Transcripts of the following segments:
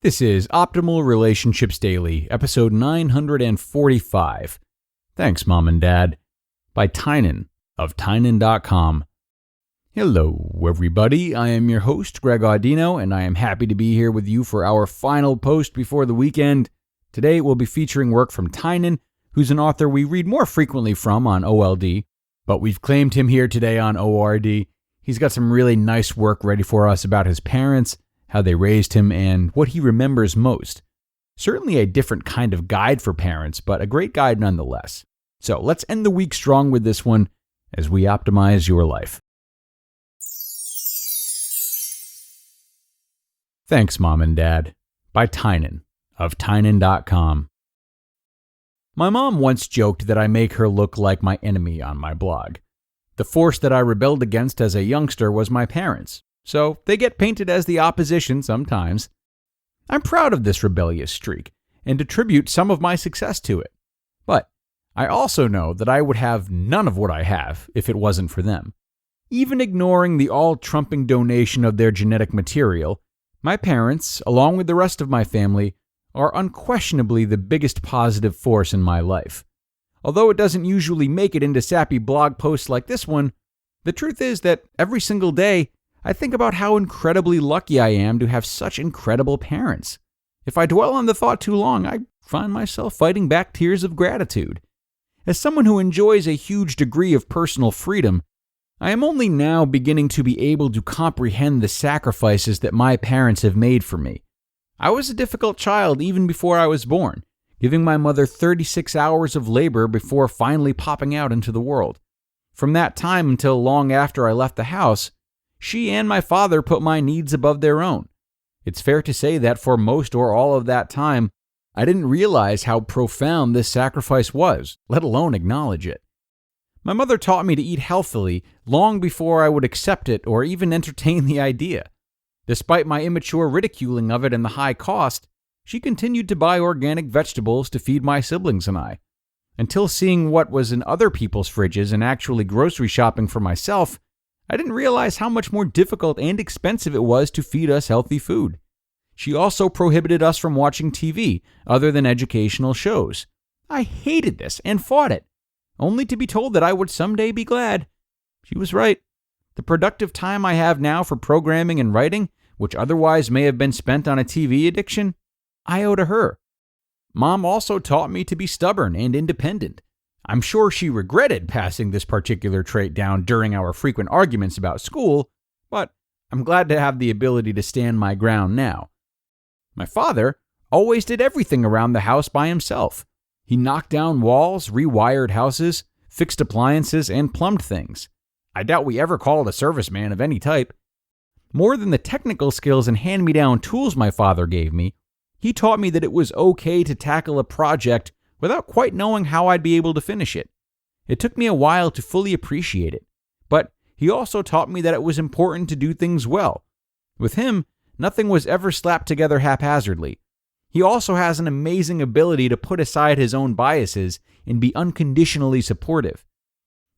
This is Optimal Relationships Daily, episode 945. Thanks, Mom and Dad, by Tynan of Tynan.com. Hello, everybody. I am your host, Greg Audino, and I am happy to be here with you for our final post before the weekend. Today, we'll be featuring work from Tynan, who's an author we read more frequently from on OLD, but we've claimed him here today on ORD. He's got some really nice work ready for us about his parents, how they raised him, and what he remembers most. Certainly a different kind of guide for parents, but a great guide nonetheless. So let's end the week strong with this one as we optimize your life. Thanks, Mom and Dad, by Tynan of Tynan.com. My mom once joked that I make her look like my enemy on my blog. The force that I rebelled against as a youngster was my parents, so they get painted as the opposition sometimes. I'm proud of this rebellious streak and attribute some of my success to it. But I also know that I would have none of what I have if it wasn't for them. Even ignoring the all-trumping donation of their genetic material, my parents, along with the rest of my family, are unquestionably the biggest positive force in my life. Although it doesn't usually make it into sappy blog posts like this one, the truth is that every single day, I think about how incredibly lucky I am to have such incredible parents. If I dwell on the thought too long, I find myself fighting back tears of gratitude. As someone who enjoys a huge degree of personal freedom, I am only now beginning to be able to comprehend the sacrifices that my parents have made for me. I was a difficult child even before I was born, giving my mother 36 hours of labor before finally popping out into the world. From that time until long after I left the house, she and my father put my needs above their own. It's fair to say that for most or all of that time, I didn't realize how profound this sacrifice was, let alone acknowledge it. My mother taught me to eat healthily long before I would accept it or even entertain the idea. Despite my immature ridiculing of it and the high cost, she continued to buy organic vegetables to feed my siblings and I. Until seeing what was in other people's fridges and actually grocery shopping for myself, I didn't realize how much more difficult and expensive it was to feed us healthy food. She also prohibited us from watching TV other than educational shows. I hated this and fought it, only to be told that I would someday be glad. She was right. The productive time I have now for programming and writing, which otherwise may have been spent on a TV addiction, I owe to her. Mom also taught me to be stubborn and independent. I'm sure she regretted passing this particular trait down during our frequent arguments about school, but I'm glad to have the ability to stand my ground now. My father always did everything around the house by himself. He knocked down walls, rewired houses, fixed appliances, and plumbed things. I doubt we ever called a serviceman of any type. More than the technical skills and hand-me-down tools my father gave me, he taught me that it was okay to tackle a project without quite knowing how I'd be able to finish it. It took me a while to fully appreciate it, but he also taught me that it was important to do things well. With him, nothing was ever slapped together haphazardly. He also has an amazing ability to put aside his own biases and be unconditionally supportive.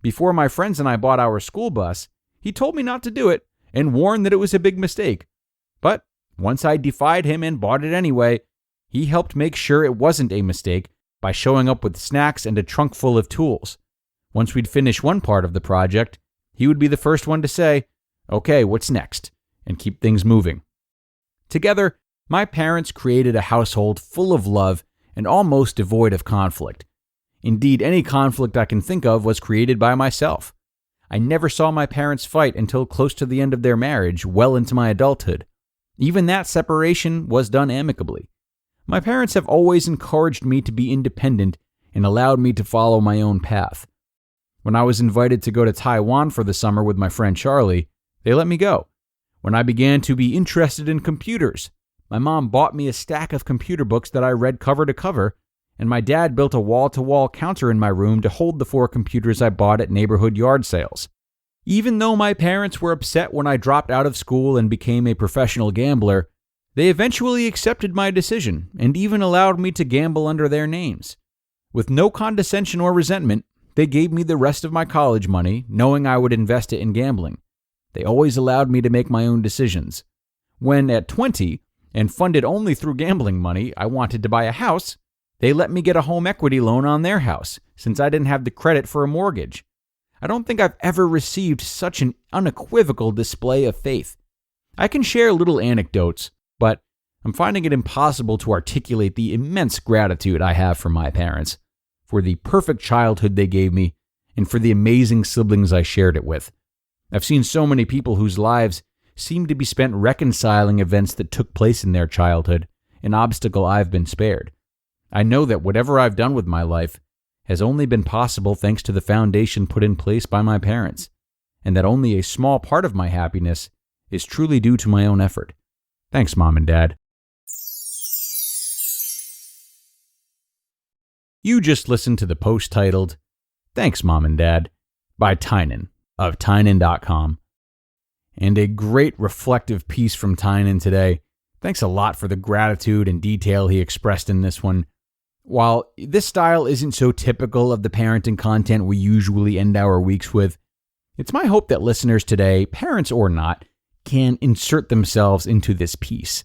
Before my friends and I bought our school bus, he told me not to do it and warned that it was a big mistake. But once I defied him and bought it anyway, he helped make sure it wasn't a mistake by showing up with snacks and a trunk full of tools. Once we'd finish one part of the project, he would be the first one to say, "Okay, what's next?" and keep things moving. Together, my parents created a household full of love and almost devoid of conflict. Indeed, any conflict I can think of was created by myself. I never saw my parents fight until close to the end of their marriage, well into my adulthood. Even that separation was done amicably. My parents have always encouraged me to be independent and allowed me to follow my own path. When I was invited to go to Taiwan for the summer with my friend Charlie, they let me go. When I began to be interested in computers, my mom bought me a stack of computer books that I read cover to cover, and my dad built a wall-to-wall counter in my room to hold the 4 computers I bought at neighborhood yard sales. Even though my parents were upset when I dropped out of school and became a professional gambler, they eventually accepted my decision and even allowed me to gamble under their names. With no condescension or resentment, they gave me the rest of my college money, knowing I would invest it in gambling. They always allowed me to make my own decisions. When, at 20, and funded only through gambling money, I wanted to buy a house, they let me get a home equity loan on their house since I didn't have the credit for a mortgage. I don't think I've ever received such an unequivocal display of faith. I can share little anecdotes, but I'm finding it impossible to articulate the immense gratitude I have for my parents, for the perfect childhood they gave me, and for the amazing siblings I shared it with. I've seen so many people whose lives seem to be spent reconciling events that took place in their childhood, an obstacle I've been spared. I know that whatever I've done with my life has only been possible thanks to the foundation put in place by my parents, and that only a small part of my happiness is truly due to my own effort. Thanks, Mom and Dad. You just listened to the post titled, "Thanks, Mom and Dad," by Tynan of Tynan.com. And a great reflective piece from Tynan today. Thanks a lot for the gratitude and detail he expressed in this one. While this style isn't so typical of the parenting content we usually end our weeks with, it's my hope that listeners today, parents or not, can insert themselves into this piece.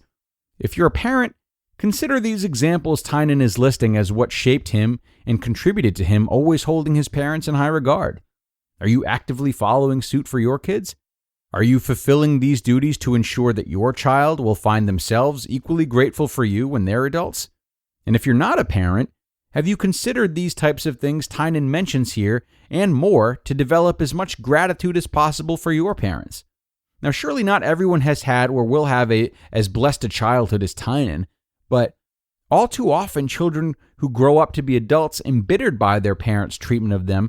If you're a parent, consider these examples Tynan is listing as what shaped him and contributed to him always holding his parents in high regard. Are you actively following suit for your kids? Are you fulfilling these duties to ensure that your child will find themselves equally grateful for you when they're adults? And if you're not a parent, have you considered these types of things Tynan mentions here and more to develop as much gratitude as possible for your parents? Now, surely not everyone has had or will have as blessed a childhood as Tynan, but all too often children who grow up to be adults embittered by their parents' treatment of them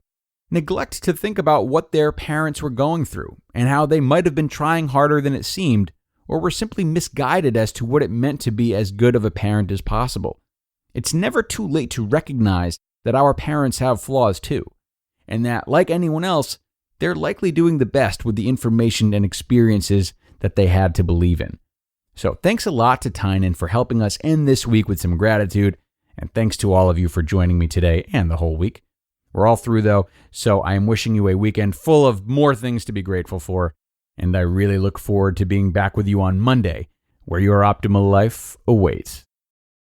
neglect to think about what their parents were going through and how they might have been trying harder than it seemed or were simply misguided as to what it meant to be as good of a parent as possible. It's never too late to recognize that our parents have flaws too, and that, like anyone else, they're likely doing the best with the information and experiences that they had to believe in. So thanks a lot to Tynan for helping us end this week with some gratitude, and thanks to all of you for joining me today and the whole week. We're all through though, so I am wishing you a weekend full of more things to be grateful for, and I really look forward to being back with you on Monday, where your optimal life awaits.